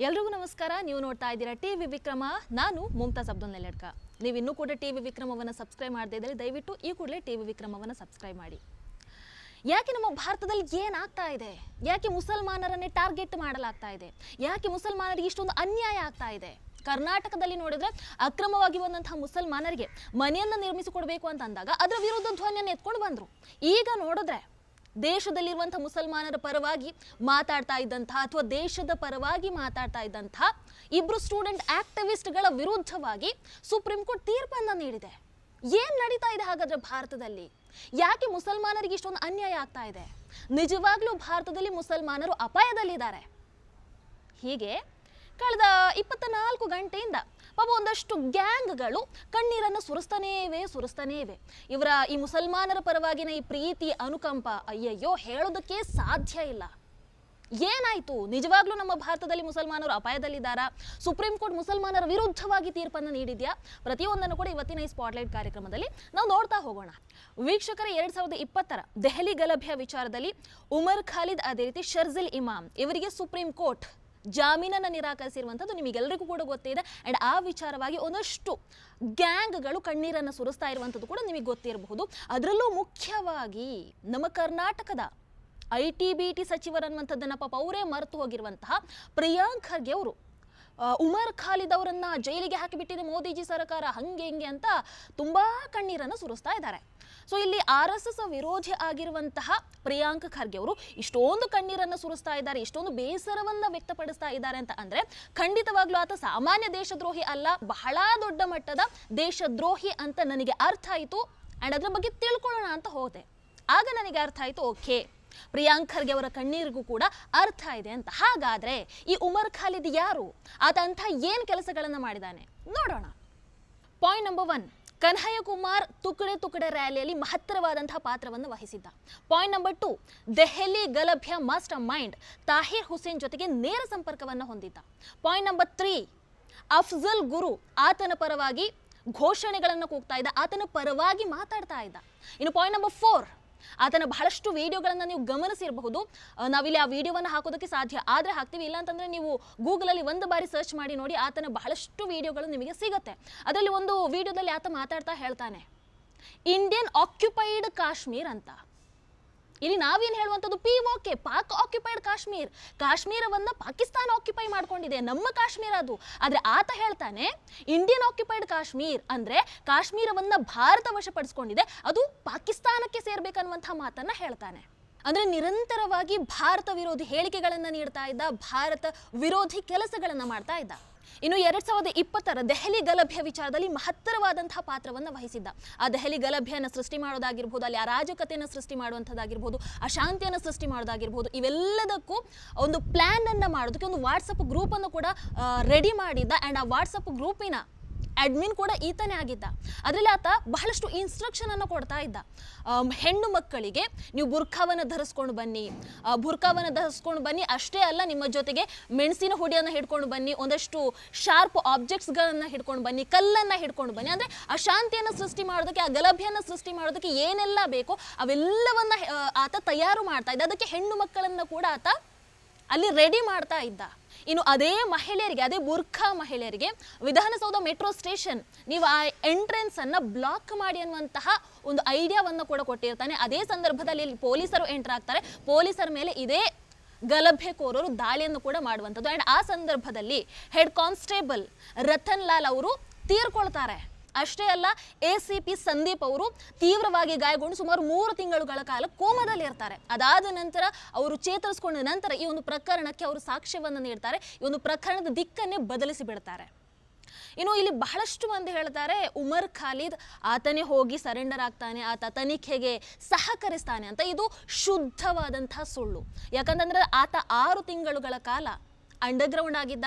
ಎಲ್ರಿಗೂ ನಮಸ್ಕಾರ. ನೀವು ನೋಡ್ತಾ ಇದ್ದೀರಾ ಟಿವಿ ವಿಕ್ರಮ. ನಾನು ಮುಮ್ತಾಜ್ ಅಬ್ದುಲ್ ನೆಲಡ್ಕ. ನೀವು ಇನ್ನೂ ಕೂಡ ಟಿವಿ ವಿಕ್ರಮವನ್ನು ಸಬ್ಸ್ಕ್ರೈಬ್ ಮಾಡದೇ ಇದ್ದರೆ ದಯವಿಟ್ಟು ಈ ಕೂಡಲೇ ಟಿವಿ ವಿಕ್ರಮವನ್ನು ಸಬ್ಸ್ಕ್ರೈಬ್ ಮಾಡಿ. ಯಾಕೆ ನಮ್ಮ ಭಾರತದಲ್ಲಿ ಏನಾಗ್ತಾ ಇದೆ? ಯಾಕೆ ಮುಸಲ್ಮಾನರನ್ನೇ ಟಾರ್ಗೆಟ್ ಮಾಡಲಾಗ್ತಾ ಇದೆ? ಯಾಕೆ ಮುಸಲ್ಮಾನರಿಗೆ ಇಷ್ಟೊಂದು ಅನ್ಯಾಯ ಆಗ್ತಾ ಇದೆ? ಕರ್ನಾಟಕದಲ್ಲಿ ನೋಡಿದ್ರೆ ಅಕ್ರಮವಾಗಿ ಬಂದಂತಹ ಮುಸಲ್ಮಾನರಿಗೆ ಮನೆಯನ್ನು ನಿರ್ಮಿಸಿಕೊಡ್ಬೇಕು ಅಂತ ಅಂದಾಗ ಅದರ ವಿರುದ್ಧ ಧ್ವನಿಯನ್ನು ಎತ್ಕೊಂಡು ಬಂದರು. ಈಗ ನೋಡಿದ್ರೆ ದೇಶದಲ್ಲಿರುವಂಥ ಮುಸಲ್ಮಾನರ ಪರವಾಗಿ ಮಾತಾಡ್ತಾ ಇದ್ದಂತಹ ಅಥವಾ ದೇಶದ ಪರವಾಗಿ ಮಾತಾಡ್ತಾ ಇದ್ದಂತಹ ಇಬ್ರು ಸ್ಟೂಡೆಂಟ್ ಆಕ್ಟಿವಿಸ್ಟ್ಗಳ ವಿರುದ್ಧವಾಗಿ ಸುಪ್ರೀಂ ಕೋರ್ಟ್ ತೀರ್ಪನ್ನು ನೀಡಿದೆ. ಏನ್ ನಡೀತಾ ಇದೆ ಹಾಗಾದ್ರೆ ಭಾರತದಲ್ಲಿ? ಯಾಕೆ ಮುಸಲ್ಮಾನರಿಗೆ ಇಷ್ಟೊಂದು ಅನ್ಯಾಯ ಆಗ್ತಾ ಇದೆ? ನಿಜವಾಗ್ಲೂ ಭಾರತದಲ್ಲಿ ಮುಸಲ್ಮಾನರು ಅಪಾಯದಲ್ಲಿದ್ದಾರೆ. ಹೀಗೆ ಕಳೆದ 24 ಗಂಟೆಯಿಂದ ಪಾಪ ಒಂದಷ್ಟು ಗ್ಯಾಂಗ್ಗಳು ಕಣ್ಣೀರನ್ನು ಸುರಿಸ್ತಾನೇ ಇವೆ. ಇವರ ಈ ಮುಸಲ್ಮಾನರ ಪರವಾಗಿನ ಈ ಪ್ರೀತಿ ಅನುಕಂಪ ಅಯ್ಯಯ್ಯೋ ಹೇಳೋದಕ್ಕೆ ಸಾಧ್ಯ ಇಲ್ಲ. ಏನಾಯ್ತು? ನಿಜವಾಗ್ಲೂ ನಮ್ಮ ಭಾರತದಲ್ಲಿ ಮುಸಲ್ಮಾನರು ಅಪಾಯದಲ್ಲಿದ್ದಾರಾ? ಸುಪ್ರೀಂ ಕೋರ್ಟ್ ಮುಸಲ್ಮಾನರ ವಿರುದ್ಧವಾಗಿ ತೀರ್ಪನ್ನು ನೀಡಿದ್ಯಾ? ಪ್ರತಿಯೊಂದನ್ನು ಕೂಡ ಇವತ್ತಿನ ಈ ಸ್ಪಾಟ್ಲೈಟ್ ಕಾರ್ಯಕ್ರಮದಲ್ಲಿ ನಾವು ನೋಡ್ತಾ ಹೋಗೋಣ. ವೀಕ್ಷಕರ, 2020 ದೆಹಲಿ ಗಲಭೆಯ ವಿಚಾರದಲ್ಲಿ ಉಮರ್ ಖಾಲಿದ್, ಅದೇ ರೀತಿ ಶರ್ಜಿಲ್ ಇಮಾಮ್ ಇವರಿಗೆ ಸುಪ್ರೀಂ ಕೋರ್ಟ್ ಜಾಮೀನನ್ನು ನಿರಾಕರಿಸಿರುವಂಥದ್ದು ನಿಮಗೆಲ್ಲರಿಗೂ ಕೂಡ ಗೊತ್ತಿದೆ. ಆ್ಯಂಡ್ ಆ ವಿಚಾರವಾಗಿ ಒಂದಷ್ಟು ಗ್ಯಾಂಗ್ಗಳು ಕಣ್ಣೀರನ್ನು ಸುರಿಸ್ತಾ ಇರುವಂಥದ್ದು ಕೂಡ ನಿಮಗೆ ಗೊತ್ತಿರಬಹುದು. ಅದರಲ್ಲೂ ಮುಖ್ಯವಾಗಿ ನಮ್ಮ ಕರ್ನಾಟಕದ ITBT ಸಚಿವರನ್ನುವಂಥದ್ದನ್ನು ಪಾಪ ಅವರೇ ಮರೆತು ಹೋಗಿರುವಂತಹ ಪ್ರಿಯಾಂಕ್ ಖರ್ಗೆ ಅವರು ಉಮರ್ ಖಾಲಿದ್ ಅವರನ್ನ ಜೈಲಿಗೆ ಹಾಕಿಬಿಟ್ಟಿದೆ ಮೋದಿಜಿ ಸರ್ಕಾರ, ಹಂಗೆ ಹಿಂಗೆ ಅಂತ ತುಂಬಾ ಕಣ್ಣೀರನ್ನು ಸುರಿಸ್ತಾ ಇದ್ದಾರೆ. ಸೊ ಇಲ್ಲಿ RSS ವಿರೋಧಿ ಆಗಿರುವಂತಹ ಪ್ರಿಯಾಂಕ್ ಖರ್ಗೆ ಅವರು ಇಷ್ಟೊಂದು ಕಣ್ಣೀರನ್ನು ಸುರಿಸ್ತಾ ಇದ್ದಾರೆ, ಇಷ್ಟೊಂದು ಬೇಸರವನ್ನ ವ್ಯಕ್ತಪಡಿಸ್ತಾ ಇದ್ದಾರೆ ಅಂತ ಅಂದ್ರೆ ಖಂಡಿತವಾಗ್ಲೂ ಆತ ಸಾಮಾನ್ಯ ದೇಶದ್ರೋಹಿ ಅಲ್ಲ, ಬಹಳ ದೊಡ್ಡ ಮಟ್ಟದ ದೇಶದ್ರೋಹಿ ಅಂತ ನನಗೆ ಅರ್ಥ ಆಯಿತು. ಅಂಡ್ ಅದ್ರ ಬಗ್ಗೆ ತಿಳ್ಕೊಳ್ಳೋಣ ಅಂತ ಹೋದೆ. ಆಗ ನನಗೆ ಅರ್ಥ ಆಯಿತು, ಓಕೆ, ಪ್ರಿಯಾಂಕ್ ಖರ್ಗೆ ಅವರ ಕಣ್ಣೀರಿಗೂ ಕೂಡ ಅರ್ಥ ಇದೆ ಅಂತ. ಹಾಗಾದ್ರೆ ಈ ಉಮರ್ ಖಾಲಿದ್ ಯಾರು? ಆತ ಅಂತ ಏನ್ ಕೆಲಸಗಳನ್ನ ಮಾಡಿದಾನೆ ನೋಡೋಣ. ಪಾಯಿಂಟ್ ನಂಬರ್ 1, ಕನ್ಹಯ್ಯ ಕುಮಾರ್ ತುಕಡೆ ರ್ಯಾಲಿಯಲ್ಲಿ ಮಹತ್ತರವಾದಂತಹ ಪಾತ್ರವನ್ನು ವಹಿಸಿದ್ದ. ಪಾಯಿಂಟ್ ನಂಬರ್ 2, ದೆಹಲಿ ಗಲಭೆಯ ಮಾಸ್ಟರ್ ಮೈಂಡ್ ತಾಹಿರ್ ಹುಸೇನ್ ಜೊತೆಗೆ ನೇರ ಸಂಪರ್ಕವನ್ನು ಹೊಂದಿದ್ದ. ಪಾಯಿಂಟ್ ನಂಬರ್ 3, ಅಫ್ಜಲ್ ಗುರು ಆತನ ಪರವಾಗಿ ಘೋಷಣೆಗಳನ್ನು ಕೂಗ್ತಾ ಇದ್ದ, ಆತನ ಪರವಾಗಿ ಮಾತಾಡ್ತಾ ಇದ್ದ. ಇನ್ನು ಪಾಯಿಂಟ್ ನಂಬರ್ 4, ಆತನ ಬಹಳಷ್ಟು ವಿಡಿಯೋಗಳನ್ನು ನೀವು ಗಮನಿಸಿರಬಹುದು. ನಾವಿಲ್ಲಿ ಆ ವಿಡಿಯೋವನ್ನು ಹಾಕೋದಕ್ಕೆ ಸಾಧ್ಯ ಆದರೆ ಹಾಕ್ತೀವಿ, ಇಲ್ಲ ಅಂತಂದ್ರೆ ನೀವು ಗೂಗಲಲ್ಲಿ ಒಂದು ಬಾರಿ ಸರ್ಚ್ ಮಾಡಿ ನೋಡಿ, ಆತನ ಬಹಳಷ್ಟು ವಿಡಿಯೋಗಳು ನಿಮಗೆ ಸಿಗುತ್ತೆ. ಅದರಲ್ಲಿ ಒಂದು ವಿಡಿಯೋದಲ್ಲಿ ಆತ ಮಾತಾಡ್ತಾ ಹೇಳ್ತಾನೆ, ಇಂಡಿಯನ್ ಆಕ್ಯುಪೈಡ್ ಕಾಶ್ಮೀರ್ ಅಂತ. ಇಲ್ಲಿ ನಾವೇನು ಹೇಳುವಂಥದ್ದು POK, ಪಾಕ್ ಆಕ್ಯುಪೈಡ್ ಕಾಶ್ಮೀರ್. ಕಾಶ್ಮೀರವನ್ನು ಪಾಕಿಸ್ತಾನ ಆಕ್ಯುಪೈ ಮಾಡ್ಕೊಂಡಿದೆ, ನಮ್ಮ ಕಾಶ್ಮೀರ ಅದು. ಆದರೆ ಆತ ಹೇಳ್ತಾನೆ ಇಂಡಿಯನ್ ಆಕ್ಯುಪೈಡ್ ಕಾಶ್ಮೀರ್ ಅಂದ್ರೆ ಕಾಶ್ಮೀರವನ್ನ ಭಾರತ ವಶಪಡಿಸ್ಕೊಂಡಿದೆ, ಅದು ಪಾಕಿಸ್ತಾನಕ್ಕೆ ಸೇರ್ಬೇಕನ್ನುವಂಥ ಮಾತನ್ನ ಹೇಳ್ತಾನೆ. ಅಂದ್ರೆ ನಿರಂತರವಾಗಿ ಭಾರತ ವಿರೋಧಿ ಹೇಳಿಕೆಗಳನ್ನ ನೀಡ್ತಾ ಇದ್ದ, ಭಾರತ ವಿರೋಧಿ ಕೆಲಸಗಳನ್ನ ಮಾಡ್ತಾ ಇದ್ದ. ಇನ್ನು 2020 ದೆಹಲಿ ಗಲಭೆಯ ವಿಚಾರದಲ್ಲಿ ಮಹತ್ತರವಾದಂತಹ ಪಾತ್ರವನ್ನು ವಹಿಸಿದ್ದ. ಆ ದೆಹಲಿ ಗಲಭೆಯನ್ನು ಸೃಷ್ಟಿ ಮಾಡೋದಾಗಿರ್ಬೋದು, ಅಲ್ಲಿ ಅರಾಜಕತೆಯನ್ನು ಸೃಷ್ಟಿ ಮಾಡುವಂಥದ್ದಾಗಿರ್ಬೋದು, ಅಶಾಂತಿಯನ್ನು ಸೃಷ್ಟಿ ಮಾಡೋದಾಗಿರ್ಬೋದು, ಇವೆಲ್ಲದಕ್ಕೂ ಒಂದು ಪ್ಲಾನ್ ಅನ್ನು ಮಾಡೋದಕ್ಕೆ ಒಂದು ವಾಟ್ಸಪ್ ಗ್ರೂಪನ್ನು ಕೂಡ ರೆಡಿ ಮಾಡಿದ್ದ. ಆ್ಯಂಡ್ ಆ ವಾಟ್ಸಪ್ ಗ್ರೂಪಿನ ಅಡ್ಮಿನ್ ಕೂಡ ಈತನೇ ಆಗಿದ್ದ. ಅದರಲ್ಲಿ ಆತ ಬಹಳಷ್ಟು ಇನ್ಸ್ಟ್ರಕ್ಷನ್ ಅನ್ನು ಕೊಡ್ತಾ ಇದ್ದ. ಹೆಣ್ಣು ಮಕ್ಕಳಿಗೆ ನೀವು ಬುರ್ಖಾವನ್ನು ಧರಿಸ್ಕೊಂಡು ಬನ್ನಿ, ಅಷ್ಟೇ ಅಲ್ಲ ನಿಮ್ಮ ಜೊತೆಗೆ ಮೆಣಸಿನ ಹುಡಿಯನ್ನು ಹಿಡ್ಕೊಂಡು ಬನ್ನಿ, ಒಂದಷ್ಟು ಶಾರ್ಪ್ ಆಬ್ಜೆಕ್ಟ್ಸ್ಗಳನ್ನು ಹಿಡ್ಕೊಂಡು ಬನ್ನಿ, ಕಲ್ಲನ್ನು ಹಿಡ್ಕೊಂಡು ಬನ್ನಿ. ಅಂದರೆ ಅಶಾಂತಿಯನ್ನು ಸೃಷ್ಟಿ ಮಾಡೋದಕ್ಕೆ, ಆ ಗಲಭೆಯನ್ನು ಸೃಷ್ಟಿ ಮಾಡೋದಕ್ಕೆ ಏನೆಲ್ಲ ಬೇಕೋ ಅವೆಲ್ಲವನ್ನ ಆತ ತಯಾರು ಮಾಡ್ತಾ ಇದ್ದ. ಅದಕ್ಕೆ ಹೆಣ್ಣು ಮಕ್ಕಳನ್ನು ಕೂಡ ಆತ ಅಲ್ಲಿ ರೆಡಿ ಮಾಡ್ತಾ ಇದ್ದ. ಇನ್ನು ಅದೇ ಮಹಿಳೆಯರಿಗೆ, ಅದೇ ಬುರ್ಖಾ ಮಹಿಳೆಯರಿಗೆ ವಿಧಾನಸೌಧ ಮೆಟ್ರೋ ಸ್ಟೇಷನ್ ನೀವು ಆ ಎಂಟ್ರೆನ್ಸ್ ಅನ್ನ ಬ್ಲಾಕ್ ಮಾಡಿ ಅನ್ನುವಂತಹ ಒಂದು ಐಡಿಯಾವನ್ನು ಕೂಡ ಕೊಟ್ಟಿರ್ತಾನೆ. ಅದೇ ಸಂದರ್ಭದಲ್ಲಿ ಪೊಲೀಸರು ಎಂಟರ್ ಆಗ್ತಾರೆ, ಪೊಲೀಸರ ಮೇಲೆ ಇದೇ ಗಲಭೆಕೋರರು ದಾಳಿಯನ್ನು ಕೂಡ ಮಾಡುವಂಥದ್ದು. ಆ್ಯಂಡ್ ಆ ಸಂದರ್ಭದಲ್ಲಿ ಹೆಡ್ ಕಾನ್ಸ್ಟೇಬಲ್ ರತನ್ ಲಾಲ್ ಅವರು ತೀರ್ಕೊಳ್ತಾರೆ. ಅಷ್ಟೇ ಅಲ್ಲ, ACP ಸಂದೀಪ್ ಅವರು ತೀವ್ರವಾಗಿ ಗಾಯಗೊಂಡು ಸುಮಾರು 3 ತಿಂಗಳುಗಳ ಕಾಲ ಕೋಮದಲ್ಲಿ ಇರ್ತಾರೆ. ಅದಾದ ನಂತರ ಅವರು ಚೇತರಿಸಿಕೊಂಡ ನಂತರ ಈ ಒಂದು ಪ್ರಕರಣಕ್ಕೆ ಅವರು ಸಾಕ್ಷ್ಯವನ್ನು ನೀಡ್ತಾರೆ. ಈ ಒಂದು ಪ್ರಕರಣದ ದಿಕ್ಕನ್ನೇ ಬದಲಿಸಿ ಬಿಡ್ತಾರೆ. ಇನ್ನು ಇಲ್ಲಿ ಬಹಳಷ್ಟು ಮಂದಿ ಹೇಳ್ತಾರೆ ಉಮರ್ ಖಾಲಿದ್ ಆತನೇ ಹೋಗಿ ಸರೆಂಡರ್ ಆಗ್ತಾನೆ, ಆತ ತನಿಖೆಗೆ ಸಹಕರಿಸ್ತಾನೆ ಅಂತ. ಇದು ಶುದ್ಧವಾದಂತಹ ಸುಳ್ಳು. ಯಾಕಂತಂದ್ರೆ ಆತ 6 ತಿಂಗಳುಗಳ ಕಾಲ ಅಂಡರ್ಗ್ರೌಂಡ್ ಆಗಿದ್ದ.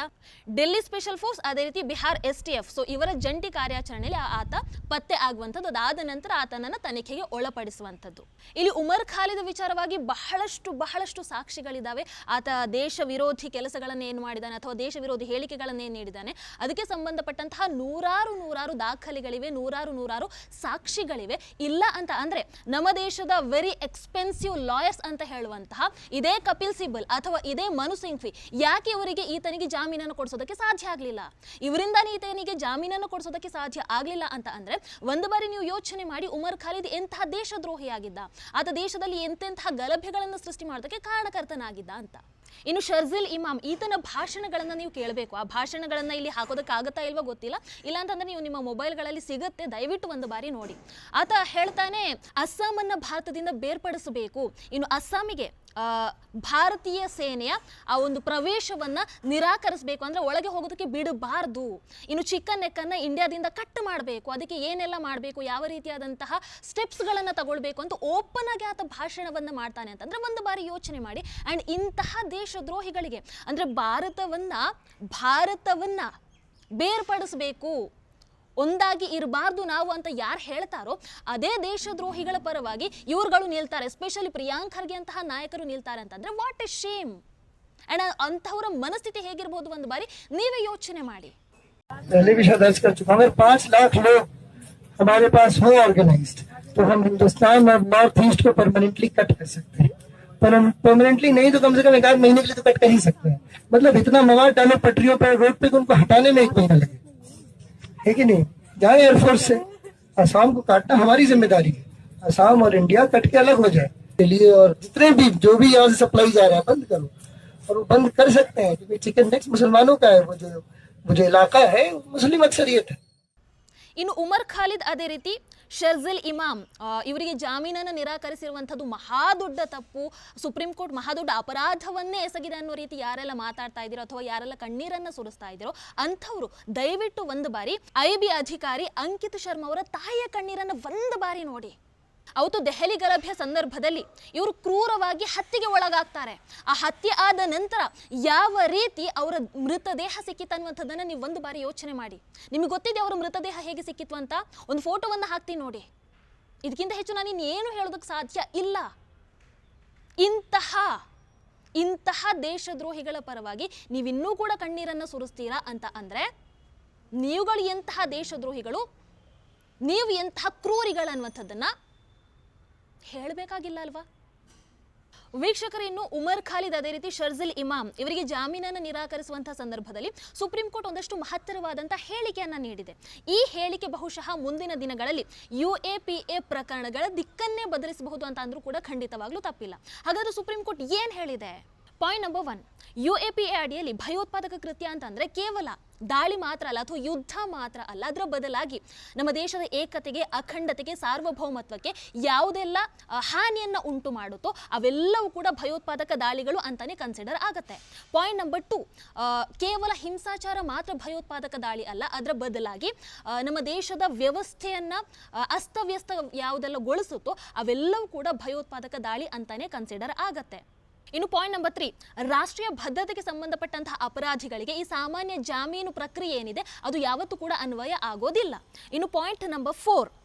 ಡೆಲ್ಲಿ ಸ್ಪೆಷಲ್ ಫೋರ್ಸ್, ಅದೇ ರೀತಿ ಬಿಹಾರ್ STF, ಸೊ ಇವರ ಜಂಟಿ ಕಾರ್ಯಾಚರಣೆಯಲ್ಲಿ ಆತ ಪತ್ತೆ ಆಗುವಂಥದ್ದು. ಅದಾದ ನಂತರ ಆತನನ್ನು ತನಿಖೆಗೆ ಒಳಪಡಿಸುವಂಥದ್ದು. ಇಲ್ಲಿ ಉಮರ್ ಖಾಲಿದ್ ವಿಚಾರವಾಗಿ ಬಹಳಷ್ಟು ಸಾಕ್ಷಿಗಳಿದ್ದಾವೆ. ಆತ ದೇಶ ವಿರೋಧಿ ಕೆಲಸಗಳನ್ನು ಏನು ಮಾಡಿದ್ದಾನೆ ಅಥವಾ ದೇಶ ವಿರೋಧಿ ಹೇಳಿಕೆಗಳನ್ನು ಏನು ನೀಡಿದ್ದಾನೆ, ಅದಕ್ಕೆ ಸಂಬಂಧಪಟ್ಟಂತಹ ನೂರಾರು ದಾಖಲೆಗಳಿವೆ, ನೂರಾರು ಸಾಕ್ಷಿಗಳಿವೆ. ಇಲ್ಲ ಅಂತ ಅಂದ್ರೆ ನಮ್ಮ ದೇಶದ ವೆರಿ ಎಕ್ಸ್ಪೆನ್ಸಿವ್ ಲಾಯರ್ಸ್ ಅಂತ ಹೇಳುವಂತಹ ಇದೇ ಕಪಿಲ್ ಸಿಬಲ್ ಅಥವಾ ಇದೇ ಮನು ಸಿಂಘ್ವಿ ಯಾಕೆ ಅಂಥವರಿಗೆ ಈತನಿಗೆ ಜಾಮೀನನ್ನು ಕೊಡಿಸೋದಕ್ಕೆ ಸಾಧ್ಯ ಆಗಲಿಲ್ಲ. ಇವರಿಂದಾನೇ ಈತನಿಗೆ ಜಾಮೀನನ್ನು ಕೊಡಿಸೋದಕ್ಕೆ ಸಾಧ್ಯ ಆಗಲಿಲ್ಲ ಅಂತ ಅಂದರೆ ಒಂದು ಬಾರಿ ನೀವು ಯೋಚನೆ ಮಾಡಿ, ಉಮರ್ ಖಾಲಿದ್ ಎಂತಹ ದೇಶದ್ರೋಹಿಯಾಗಿದ್ದ, ಆತ ದೇಶದಲ್ಲಿ ಎಂತೆಂತಹ ಗಲಭೆಗಳನ್ನು ಸೃಷ್ಟಿ ಮಾಡೋದಕ್ಕೆ ಕಾರಣಕರ್ತನಾಗಿದ್ದ ಅಂತ. ಇನ್ನು ಶರ್ಜಿಲ್ ಇಮಾಮ್, ಈತನ ಭಾಷಣಗಳನ್ನು ನೀವು ಕೇಳಬೇಕು. ಆ ಭಾಷಣಗಳನ್ನು ಇಲ್ಲಿ ಹಾಕೋದಕ್ಕಾಗತ್ತಾ ಇಲ್ವೋ ಗೊತ್ತಿಲ್ಲ, ಇಲ್ಲಾಂತಂದ್ರೆ ನೀವು ನಿಮ್ಮ ಮೊಬೈಲ್ಗಳಲ್ಲಿ ಸಿಗುತ್ತೆ, ದಯವಿಟ್ಟು ಒಂದು ಬಾರಿ ನೋಡಿ. ಆತ ಹೇಳ್ತಾನೆ, ಅಸ್ಸಾಮನ್ನು ಭಾರತದಿಂದ ಬೇರ್ಪಡಿಸಬೇಕು, ಇನ್ನು ಅಸ್ಸಾಮಿಗೆ ಭಾರತೀಯ ಸೇನೆಯ ಆ ಒಂದು ಪ್ರವೇಶವನ್ನ ನಿರಾಕರಿಸಬೇಕು, ಅಂದ್ರೆ ಒಳಗೆ ಹೋಗೋದಕ್ಕೆ ಬಿಡಬಾರ್ದು. ಇನ್ನು ಚಿಕನ್ ನೆಕ್ಕನ್ನು ಇಂಡಿಯಾದಿಂದ ಕಟ್ ಮಾಡಬೇಕು, ಅದಕ್ಕೆ ಏನೆಲ್ಲ ಮಾಡಬೇಕು, ಯಾವ ರೀತಿಯಾದಂತಹ ಸ್ಟೆಪ್ಸ್ಗಳನ್ನು ತಗೊಳ್ಬೇಕು ಅಂತ ಓಪನ್ ಆಗಿ ಆತ ಭಾಷಣವನ್ನ ಮಾಡ್ತಾನೆ ಅಂತಂದ್ರೆ ಒಂದು ಬಾರಿ ಯೋಚನೆ ಮಾಡಿ. ಅಂಡ್ ಇಂತಹ ದೇಶದ್ರೋಹಿಗಳಿಗೆ ಅಂದ್ರೆ ಭಾರತವನ್ನ ಬೇರ್ಪಡಿಸಬೇಕು, ಒಂದಾಗಿ ಇರಬಾರ್ದು ನಾವು ಅಂತ ಯಾರು ಹೇಳ್ತಾರೋ ಅದೇ ದೇಶದ್ರೋಹಿಗಳ ಪರವಾಗಿ ಇವರುಗಳು ನಿಲ್ತಾರೆ. ಎಸ್ಪೆಷಲಿ ಪ್ರಿಯಾಂಕ್ ಖರ್ಗೆ ಅಂತಹ ನಾಯಕರು ನಿಲ್ತಾರೆ ಅಂತಂದ್ರೆ ವಾಟ್ ಎ ಶೇಮ್. ಅಂಡ್ ಅಂಥವರ ಮನಸ್ಥಿತಿ ಹೇಗಿರ್ಬೋದು ಒಂದು ಬಾರಿ ನೀವೇ ಯೋಚನೆ ಮಾಡಿ. पहले भी दर्ज कर चुका हूं, अगर 5 लाख लोग हमारे पास हो ऑर्गेनाइज्ड तो हम हिंदुस्तान और नॉर्थ ईस्ट को परमानेंटली कट कर सकते हैं, पर हम परमानेंटली नहीं तो कम से कम 1 महीने के लिए तो कट कर ही सकते हैं. मतलब इतना मवाद डालो पटरियों पर, रोड पे, उनको हटाने में 1 महीना लगे, है कि नहीं. जाए एयरफोर्स से, असम को काटना हमारी जिम्मेदारी है. असम और इंडिया कट के अलग हो जाए के लिए, और जितने भी जो भी यहाँ से सप्लाई जा रहा है बंद करो, और वो बंद कर सकते हैं क्योंकि चिकन नेक्स्ट मुसलमानों का है, वो जो इलाका है मुस्लिम अक्सरियत है. ಇನ್ನು ಉಮರ್ ಖಾಲಿದ್ ಅದೇ ರೀತಿ ಶರ್ಜಿಲ್ ಇಮಾಮ್ ಇವರಿಗೆ ಜಾಮೀನನ್ನು ನಿರಾಕರಿಸಿರುವಂಥದ್ದು ಮಹಾದೊಡ್ಡ ತಪ್ಪು, ಸುಪ್ರೀಂ ಕೋರ್ಟ್ ಮಹಾದೊಡ್ಡ ಅಪರಾಧವನ್ನೇ ಎಸಗಿದೆ ಅನ್ನೋ ರೀತಿ ಯಾರೆಲ್ಲ ಮಾತಾಡ್ತಾ ಇದ್ದೀರೋ ಅಥವಾ ಯಾರೆಲ್ಲ ಕಣ್ಣೀರನ್ನು ಸುರಿಸ್ತಾ ಇದ್ದೀರೋ ಅಂಥವ್ರು ದಯವಿಟ್ಟು ಒಂದು ಬಾರಿ IB ಅಧಿಕಾರಿ ಅಂಕಿತ್ ಶರ್ಮಾ ಅವರ ತಾಯಿಯ ಕಣ್ಣೀರನ್ನು ಒಂದು ಬಾರಿ ನೋಡಿ. ಅವತ್ತು ದೆಹಲಿ ಗಲಭೆ ಸಂದರ್ಭದಲ್ಲಿ ಇವರು ಕ್ರೂರವಾಗಿ ಹತ್ಯೆಗೆ ಒಳಗಾಗ್ತಾರೆ. ಆ ಹತ್ಯೆ ಆದ ನಂತರ ಯಾವ ರೀತಿ ಅವರ ಮೃತದೇಹ ಸಿಕ್ಕಿತ್ತು ಅನ್ನುವಂಥದ್ದನ್ನು ನೀವು ಒಂದು ಬಾರಿ ಯೋಚನೆ ಮಾಡಿ. ನಿಮಗೆ ಗೊತ್ತಿದೆ ಅವರ ಮೃತದೇಹ ಹೇಗೆ ಸಿಕ್ಕಿತ್ತು ಅಂತ, ಒಂದು ಫೋಟೋವನ್ನು ಹಾಕ್ತೀನಿ ನೋಡಿ. ಇದಕ್ಕಿಂತ ಹೆಚ್ಚು ನಾನು ಇನ್ನೇನು ಹೇಳೋದಕ್ಕೆ ಸಾಧ್ಯ ಇಲ್ಲ. ಇಂತಹ ದೇಶದ್ರೋಹಿಗಳ ಪರವಾಗಿ ನೀವಿನ್ನೂ ಕೂಡ ಕಣ್ಣೀರನ್ನು ಸುರಿಸ್ತೀರಾ ಅಂತ ಅಂದರೆ ನೀವುಗಳು ಎಂತಹ ದೇಶದ್ರೋಹಿಗಳು, ನೀವು ಎಂತಹ ಕ್ರೂರಿಗಳು ಅನ್ನುವಂಥದ್ದನ್ನು ಹೇಳಬೇಕಾಗಿಲ್ಲ ಅಲ್ವಾ. ವೀಕ್ಷಕರು, ಇನ್ನು ಉಮರ್ ಖಾಲಿದ್ ಅದೇ ರೀತಿ ಶರ್ಜಿಲ್ ಇಮಾಮ್ ಇವರಿಗೆ ಜಾಮೀನನ್ನು ನಿರಾಕರಿಸುವಂತಹ ಸಂದರ್ಭದಲ್ಲಿ ಸುಪ್ರೀಂ ಕೋರ್ಟ್ ಒಂದಷ್ಟು ಮಹತ್ತರವಾದಂತಹ ಹೇಳಿಕೆಯನ್ನು ನೀಡಿದೆ. ಈ ಹೇಳಿಕೆ ಬಹುಶಃ ಮುಂದಿನ ದಿನಗಳಲ್ಲಿ UAPA ಪ್ರಕರಣಗಳ ದಿಕ್ಕನ್ನೇ ಬದಲಿಸಬಹುದು ಅಂತ ಅಂದ್ರೂ ಕೂಡ ಖಂಡಿತವಾಗ್ಲೂ ತಪ್ಪಿಲ್ಲ. ಹಾಗಾದ್ರೆ ಸುಪ್ರೀಂ ಕೋರ್ಟ್ ಏನು ಹೇಳಿದೆ? ಪಾಯಿಂಟ್ ನಂಬರ್ 1, UAPA ಅಡಿಯಲ್ಲಿ ಭಯೋತ್ಪಾದಕ ಕೃತ್ಯ ಅಂತಂದ್ರೆ ಕೇವಲ ದಾಳಿ ಮಾತ್ರ ಅಲ್ಲ ಅಥವಾ ಯುದ್ಧ ಮಾತ್ರ ಅಲ್ಲ, ಅದರ ಬದಲಾಗಿ ನಮ್ಮ ದೇಶದ ಏಕತೆಗೆ, ಅಖಂಡತೆಗೆ, ಸಾರ್ವಭೌಮತ್ವಕ್ಕೆ ಯಾವುದೆಲ್ಲ ಹಾನಿಯನ್ನು ಉಂಟು ಮಾಡುತ್ತೋ ಅವೆಲ್ಲವೂ ಕೂಡ ಭಯೋತ್ಪಾದಕ ದಾಳಿಗಳು ಅಂತಾನೆ ಕನ್ಸಿಡರ್ ಆಗುತ್ತೆ. ಪಾಯಿಂಟ್ ನಂಬರ್ 2, ಕೇವಲ ಹಿಂಸಾಚಾರ ಮಾತ್ರ ಭಯೋತ್ಪಾದಕ ದಾಳಿ ಅಲ್ಲ, ಅದರ ಬದಲಾಗಿ ನಮ್ಮ ದೇಶದ ವ್ಯವಸ್ಥೆಯನ್ನು ಅಸ್ತವ್ಯಸ್ತ ಯಾವುದೆಲ್ಲ ಗೊಳಿಸುತ್ತೋ ಅವೆಲ್ಲವೂ ಕೂಡ ಭಯೋತ್ಪಾದಕ ದಾಳಿ ಅಂತಾನೆ ಕನ್ಸಿಡರ್ ಆಗತ್ತೆ. ಇನ್ನು ಪಾಯಿಂಟ್ ನಂಬರ್ 3, ರಾಷ್ಟ್ರೀಯ ಭದ್ರತೆಗೆ ಸಂಬಂಧಪಟ್ಟಂತಹ ಅಪರಾಧಿಗಳಿಗೆ ಈ ಸಾಮಾನ್ಯ ಜಾಮೀನು ಪ್ರಕ್ರಿಯೆ ಏನಿದೆ ಅದು ಯಾವತ್ತೂ ಕೂಡ ಅನ್ವಯ ಆಗೋದಿಲ್ಲ. ಇನ್ನು ಪಾಯಿಂಟ್ ನಂಬರ್ 4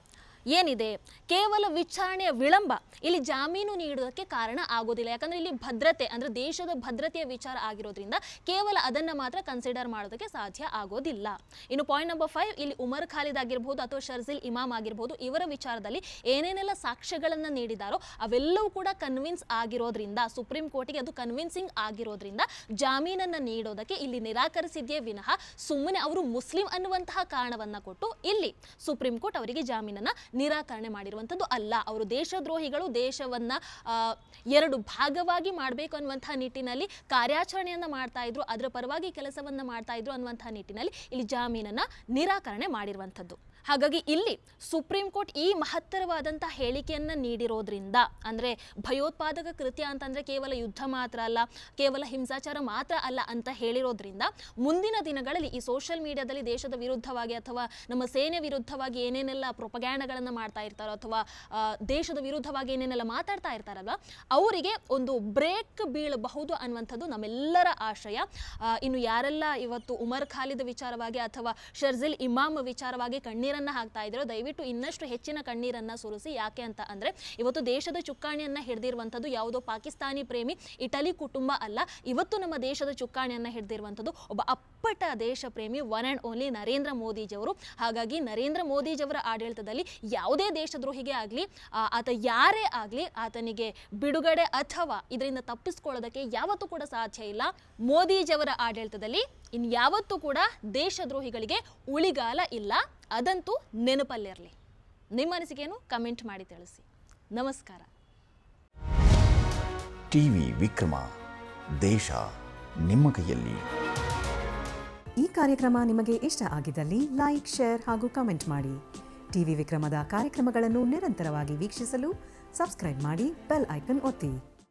ಏನಿದೆ, ಕೇವಲ ವಿಚಾರಣೆಯ ವಿಳಂಬ ಇಲ್ಲಿ ಜಾಮೀನು ನೀಡುವುದಕ್ಕೆ ಕಾರಣ ಆಗೋದಿಲ್ಲ. ಯಾಕಂದ್ರೆ ಇಲ್ಲಿ ಭದ್ರತೆ ಅಂದ್ರೆ ದೇಶದ ಭದ್ರತೆಯ ವಿಚಾರ ಆಗಿರೋದ್ರಿಂದ ಕೇವಲ ಅದನ್ನು ಮಾತ್ರ ಕನ್ಸಿಡರ್ ಮಾಡೋದಕ್ಕೆ ಸಾಧ್ಯ ಆಗೋದಿಲ್ಲ. ಇನ್ನು ಪಾಯಿಂಟ್ ನಂಬರ್ 5, ಇಲ್ಲಿ ಉಮರ್ ಖಾಲಿದ್ ಆಗಿರ್ಬೋದು ಅಥವಾ ಶರ್ಜಿಲ್ ಇಮಾಮ್ ಆಗಿರ್ಬೋದು ಇವರ ವಿಚಾರದಲ್ಲಿ ಏನೇನೆಲ್ಲ ಸಾಕ್ಷ್ಯಗಳನ್ನು ನೀಡಿದಾರೋ ಅವೆಲ್ಲವೂ ಕೂಡ ಕನ್ವಿನ್ಸ್ ಆಗಿರೋದ್ರಿಂದ, ಸುಪ್ರೀಂ ಕೋರ್ಟಿಗೆ ಅದು ಕನ್ವಿನ್ಸಿಂಗ್ ಆಗಿರೋದ್ರಿಂದ ಜಾಮೀನನ್ನು ನೀಡೋದಕ್ಕೆ ಇಲ್ಲಿ ನಿರಾಕರಿಸಿದ್ಯೇ ವಿನಃ ಸುಮ್ಮನೆ ಅವರು ಮುಸ್ಲಿಂ ಅನ್ನುವಂತಹ ಕಾರಣವನ್ನ ಕೊಟ್ಟು ಇಲ್ಲಿ ಸುಪ್ರೀಂ ಕೋರ್ಟ್ ಅವರಿಗೆ ಜಾಮೀನನ್ನು ನಿರಾಕರಣೆ ಮಾಡಿರುವಂಥದ್ದು ಅಲ್ಲ. ಅವರು ದೇಶದ್ರೋಹಿಗಳು, ದೇಶವನ್ನ 2 ಭಾಗವಾಗಿ ಮಾಡಬೇಕು ಅನ್ನುವಂತಹ ನಿಟ್ಟಿನಲ್ಲಿ ಕಾರ್ಯಾಚರಣೆಯನ್ನ ಮಾಡ್ತಾ ಇದ್ರು, ಅದರ ಪರವಾಗಿ ಕೆಲಸವನ್ನ ಮಾಡ್ತಾ ಇದ್ರು ಅನ್ನುವಂತಹ ನಿಟ್ಟಿನಲ್ಲಿ ಇಲ್ಲಿ ಜಾಮೀನನ್ನ ನಿರಾಕರಣೆ ಮಾಡಿರುವಂಥದ್ದು. ಹಾಗಾಗಿ ಇಲ್ಲಿ ಸುಪ್ರೀಂ ಕೋರ್ಟ್ ಈ ಮಹತ್ತರವಾದಂತಹ ಹೇಳಿಕೆಯನ್ನು ನೀಡಿರೋದ್ರಿಂದ, ಅಂದರೆ ಭಯೋತ್ಪಾದಕ ಕೃತ್ಯ ಅಂತಂದರೆ ಕೇವಲ ಯುದ್ಧ ಮಾತ್ರ ಅಲ್ಲ, ಕೇವಲ ಹಿಂಸಾಚಾರ ಮಾತ್ರ ಅಲ್ಲ ಅಂತ ಹೇಳಿರೋದ್ರಿಂದ ಮುಂದಿನ ದಿನಗಳಲ್ಲಿ ಈ ಸೋಷಿಯಲ್ ಮೀಡಿಯಾದಲ್ಲಿ ದೇಶದ ವಿರುದ್ಧವಾಗಿ ಅಥವಾ ನಮ್ಮ ಸೇನೆ ವಿರುದ್ಧವಾಗಿ ಏನೇನೆಲ್ಲ ಪ್ರೊಪಗ್ಯಾಂಡಗಳನ್ನು ಮಾಡ್ತಾ ಇರ್ತಾರೋ ಅಥವಾ ದೇಶದ ವಿರುದ್ಧವಾಗಿ ಏನೇನೆಲ್ಲ ಮಾತಾಡ್ತಾ ಇರ್ತಾರಲ್ವ ಅವರಿಗೆ ಒಂದು ಬ್ರೇಕ್ ಬೀಳಬಹುದು ಅನ್ನುವಂಥದ್ದು ನಮ್ಮೆಲ್ಲರ ಆಶಯ. ಇನ್ನು ಯಾರೆಲ್ಲ ಇವತ್ತು ಉಮರ್ ಖಾಲಿದ್ ವಿಚಾರವಾಗಿ ಅಥವಾ ಶರ್ಜಿಲ್ ಇಮಾಮ್ ವಿಚಾರವಾಗಿ ಕಣ್ಣೀರ ಕಣ್ಣೀರನ್ನು ಹಾಕ್ತಾ ಇದ್ದೀರೋ ದಯವಿಟ್ಟು ಇನ್ನಷ್ಟು ಹೆಚ್ಚಿನ ಕಣ್ಣೀರನ್ನು ಸುರಿಸಿ. ಯಾಕೆ ಅಂತ ಅಂದರೆ ಇವತ್ತು ದೇಶದ ಚುಕ್ಕಾಣಿಯನ್ನು ಹಿಡಿದಿರುವಂಥದ್ದು ಯಾವುದೋ ಪಾಕಿಸ್ತಾನಿ ಪ್ರೇಮಿ ಇಟಲಿ ಕುಟುಂಬ ಅಲ್ಲ. ಇವತ್ತು ನಮ್ಮ ದೇಶದ ಚುಕ್ಕಾಣಿಯನ್ನು ಹಿಡಿದಿರುವಂಥದ್ದು ಒಬ್ಬ ಅಪ್ಪಟ ದೇಶ ಪ್ರೇಮಿ ಒನ್ ಆ್ಯಂಡ್ ಓನ್ಲಿ ನರೇಂದ್ರ ಮೋದಿಜಿಯವರು. ಹಾಗಾಗಿ ನರೇಂದ್ರ ಮೋದಿಜಿಯವರ ಆಡಳಿತದಲ್ಲಿ ಯಾವುದೇ ದೇಶದ್ರೋಹಿಗೆ ಆಗಲಿ ಆತ ಯಾರೇ ಆಗಲಿ ಆತನಿಗೆ ಬಿಡುಗಡೆ ಅಥವಾ ಇದರಿಂದ ತಪ್ಪಿಸ್ಕೊಳ್ಳೋದಕ್ಕೆ ಯಾವತ್ತೂ ಕೂಡ ಸಾಧ್ಯ ಇಲ್ಲ. ಮೋದಿಜಿಯವರ ಆಡಳಿತದಲ್ಲಿ ಇನ್ಯಾವತ್ತೂ ಕೂಡ ದೇಶದ್ರೋಹಿಗಳಿಗೆ ಉಳಿಗಾಲ ಇಲ್ಲ. ಅದಂತೂ ನೆನಪಲ್ಲಿರಲಿ. ನಿಮ್ಮ ಅನಿಸಿಕೆಯನ್ನು ಕಮೆಂಟ್ ಮಾಡಿ ತಿಳಿಸಿ. ನಮಸ್ಕಾರ. ಟಿವಿ ವಿಕ್ರಮ, ದೇಶ ನಿಮ್ಮ ಕೈಯಲ್ಲಿ. ಈ ಕಾರ್ಯಕ್ರಮ ನಿಮಗೆ ಇಷ್ಟ ಆಗಿದ್ದಲ್ಲಿ ಲೈಕ್, ಶೇರ್ ಹಾಗೂ ಕಮೆಂಟ್ ಮಾಡಿ. ಟಿವಿ ವಿಕ್ರಮದ ಕಾರ್ಯಕ್ರಮಗಳನ್ನು ನಿರಂತರವಾಗಿ ವೀಕ್ಷಿಸಲು ಸಬ್ಸ್ಕ್ರೈಬ್ ಮಾಡಿ, ಬೆಲ್ ಐಕನ್ ಒತ್ತಿ.